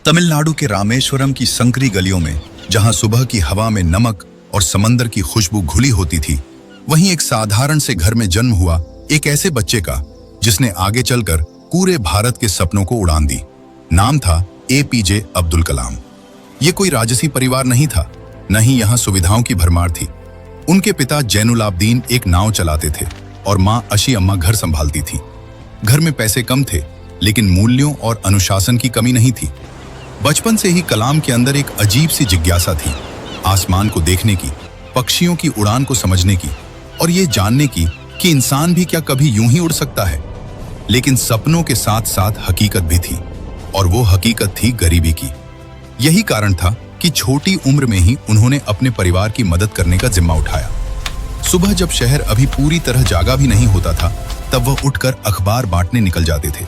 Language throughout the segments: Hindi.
तमिलनाडु के रामेश्वरम की संकरी गलियों में, जहां सुबह की हवा में नमक और समंदर की खुशबू घुली होती थी, वहीं एक साधारण से घर में जन्म हुआ एक ऐसे बच्चे का जिसने आगे चलकर पूरे भारत के सपनों को उड़ान दी। नाम था एपीजे अब्दुल कलाम। ये कोई राजसी परिवार नहीं था, न ही यहाँ सुविधाओं की भरमार थी। उनके पिता जैनुलाब्दीन एक नाव चलाते थे और माँ अशी अम्मा घर संभालती थी। घर में पैसे कम थे, लेकिन मूल्यों और अनुशासन की कमी नहीं थी। बचपन से ही कलाम के अंदर एक अजीब सी जिज्ञासा थी, आसमान को देखने की, पक्षियों की उड़ान को समझने की और ये जानने की कि इंसान भी क्या कभी यूं ही उड़ सकता है। लेकिन सपनों के साथ साथ हकीकत भी थी, और वो हकीकत थी गरीबी की। यही कारण था कि छोटी उम्र में ही उन्होंने अपने परिवार की मदद करने का जिम्मा उठाया। सुबह जब शहर अभी पूरी तरह जागा भी नहीं होता था, तब वह उठकर अखबार बांटने निकल जाते थे,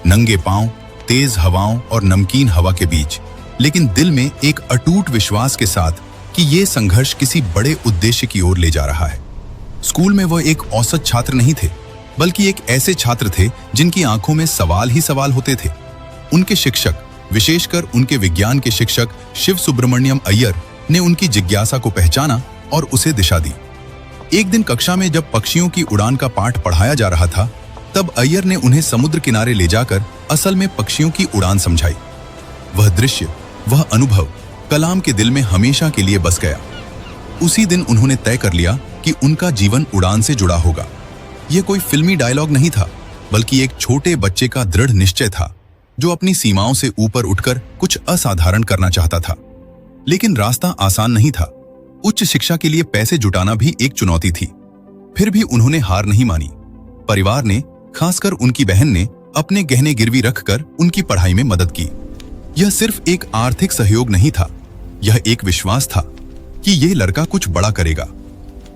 नंगे पांव, तेज हवाओं और नमकीन हवा के बीच, लेकिन दिल में एक अटूट विश्वास के साथ कि ये संघर्ष किसी बड़े उद्देश्य की ओर ले जा रहा है। स्कूल में वह एक औसत छात्र नहीं थे, बल्कि एक ऐसे छात्र थे जिनकी आंखों में सवाल ही सवाल होते थे। उनके शिक्षक, विशेषकर उनके विज्ञान के शिक्षक शिव सुब्रमण्यम अय्यर ने उनकी जिज्ञासा को पहचाना और उसे दिशा दी। एक दिन कक्षा में जब पक्षियों की उड़ान का पाठ पढ़ाया जा रहा था, तब अय्यर ने उन्हें समुद्र किनारे ले जाकर असल में पक्षियों की उड़ान समझाई। वह दृश्य, वह अनुभव कलाम के दिल में हमेशा के लिए बस गया। उसी दिन उन्होंने तय कर लिया कि उनका जीवन उड़ान से जुड़ा होगा। यह कोई फिल्मी डायलॉग नहीं था, बल्कि एक छोटे बच्चे का दृढ़ निश्चय था, जो अपनी सीमाओं से ऊपर उठकर कुछ असाधारण करना चाहता था। लेकिन रास्ता आसान नहीं था। उच्च शिक्षा के लिए पैसे जुटाना भी एक चुनौती थी। फिर भी उन्होंने हार नहीं मानी। परिवार ने, खासकर उनकी बहन ने, अपने गहने गिरवी रखकर उनकी पढ़ाई में मदद की। यह सिर्फ एक आर्थिक सहयोग नहीं था, यह एक विश्वास था कि यह लड़का कुछ बड़ा करेगा।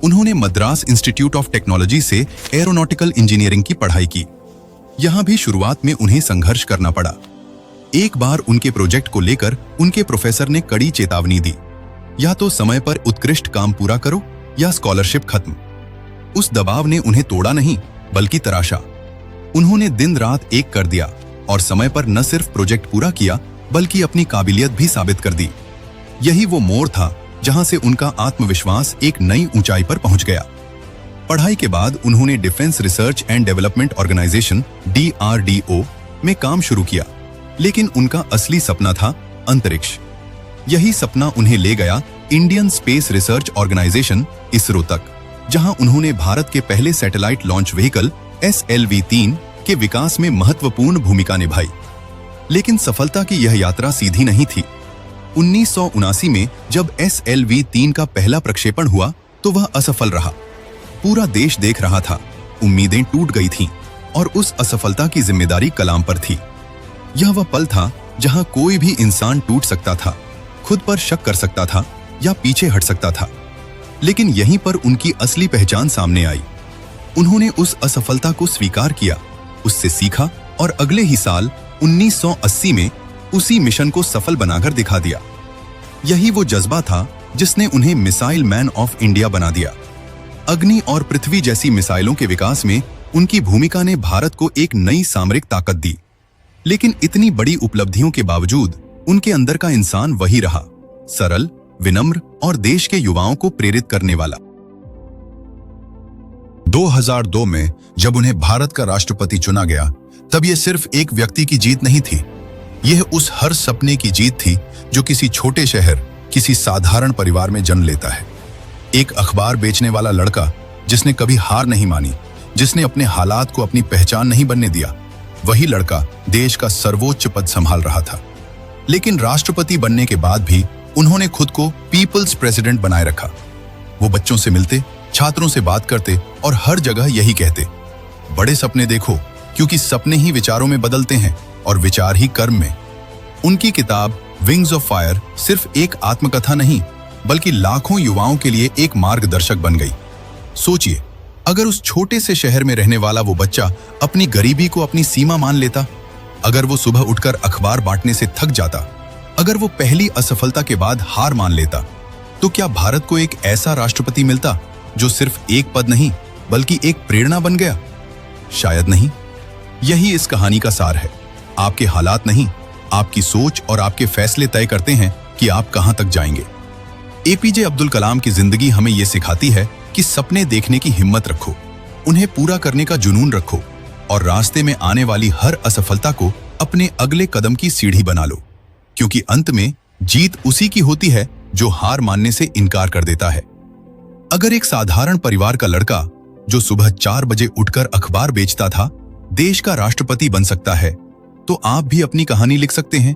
उन्होंने मद्रास इंस्टीट्यूट ऑफ टेक्नोलॉजी से एरोनॉटिकल इंजीनियरिंग की पढ़ाई की। यहां भी शुरुआत में उन्हें संघर्ष करना पड़ा। एक बार उनके प्रोजेक्ट को लेकर उनके प्रोफेसर ने कड़ी चेतावनी दी, या तो समय पर उत्कृष्ट काम पूरा करो या स्कॉलरशिप खत्म। उस दबाव ने उन्हें तोड़ा नहीं, बल्कि तराशा। उन्होंने दिन रात एक कर दिया और समय पर न सिर्फ प्रोजेक्ट पूरा किया, बल्कि अपनी काबिलियत भी साबित कर दी। यही वो मोड़ था जहां से उनका आत्मविश्वास एक नई ऊंचाई पर पहुंच गया। पढ़ाई के बाद उन्होंने defence research and development organisation DRDO में काम शुरू किया, लेकिन उनका असली सपना था अंतरिक्ष। यही सपना उन्हें ले गया Indian space research organisation ISRO तक, जहां उन्होंने भारत के पहले सैटेलाइट लॉन्च व्हीकल SLV-3 के विकास में महत्वपूर्ण भूमिका निभाई। लेकिन सफलता की यह यात्रा सीधी नहीं थी। 1979 में जब SLV-3 का पहला प्रक्षेपण हुआ, तो वह असफल रहा। पूरा देश देख रहा था, उम्मीदें टूट गई थीं और उस असफलता की जिम्मेदारी कलाम पर थी। यह वह पल था जहां कोई भी इंसान टूट सकता था, खुद पर शक कर सकता था या पीछे हट सकता था। लेकिन यहीं पर उनकी असली पहचान सामने आई। उन्होंने उस असफलता को स्वीकार किया, उससे सीखा और अगले ही साल 1980 में उसी मिशन को सफल बनाकर दिखा दिया। यही वो जज्बा था जिसने उन्हें मिसाइल मैन ऑफ इंडिया बना दिया। अग्नि और पृथ्वी जैसी मिसाइलों के विकास में उनकी भूमिका ने भारत को एक नई सामरिक ताकत दी। लेकिन इतनी बड़ी उपलब्धियों के बावजूद उनके अंदर का इंसान वही रहा, सरल, विनम्र और देश के युवाओं को प्रेरित करने वाला। 2002 में जब उन्हें भारत का राष्ट्रपति चुना गया, तब यह सिर्फ एक व्यक्ति की जीत नहीं थी। यह उस हर सपने की जीत थी जो किसी छोटे शहर, किसी साधारण परिवार में जन्म लेता है। एक अखबार बेचने वाला लड़का जिसने कभी हार नहीं मानी, जिसने अपने हालात को अपनी पहचान नहीं बनने दिया, वही लड़का देश का सर्वोच्च पद संभाल रहा था। लेकिन राष्ट्रपति बनने के बाद भी उन्होंने खुद को पीपल्स प्रेसिडेंट बनाए रखा। वो बच्चों से मिलते, छात्रों से बात करते और हर जगह यही कहते, बड़े सपने देखो, क्योंकि सपने ही विचारों में बदलते हैं और विचार ही कर्म में। उनकी किताब विंग्स ऑफ फायर सिर्फ एक आत्मकथा नहीं, बल्कि लाखों युवाओं के लिए एक मार्गदर्शक बन गई। सोचिए, अगर उस छोटे से शहर में रहने वाला वो बच्चा अपनी गरीबी को अपनी सीमा मान लेता, अगर वो सुबह उठकर अखबार बांटने से थक जाता, अगर वो पहली असफलता के बाद हार मान लेता, तो क्या भारत को एक ऐसा राष्ट्रपति मिलता जो सिर्फ एक पद नहीं, बल्कि एक प्रेरणा बन गया? शायद नहीं। यही इस कहानी का सार है। आपके हालात नहीं, आपकी सोच और आपके फैसले तय करते हैं कि आप कहां तक जाएंगे। एपीजे अब्दुल कलाम की जिंदगी हमें यह सिखाती है कि सपने देखने की हिम्मत रखो, उन्हें पूरा करने का जुनून रखो और रास्ते में आने वाली हर असफलता को अपने अगले कदम की सीढ़ी बना लो, क्योंकि अंत में जीत उसी की होती है जो हार मानने से इनकार कर देता है। अगर एक साधारण परिवार का लड़का जो सुबह 4 बजे उठकर अखबार बेचता था देश का राष्ट्रपति बन सकता है, तो आप भी अपनी कहानी लिख सकते हैं।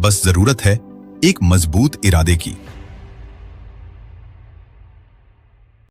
बस जरूरत है एक मजबूत इरादे की।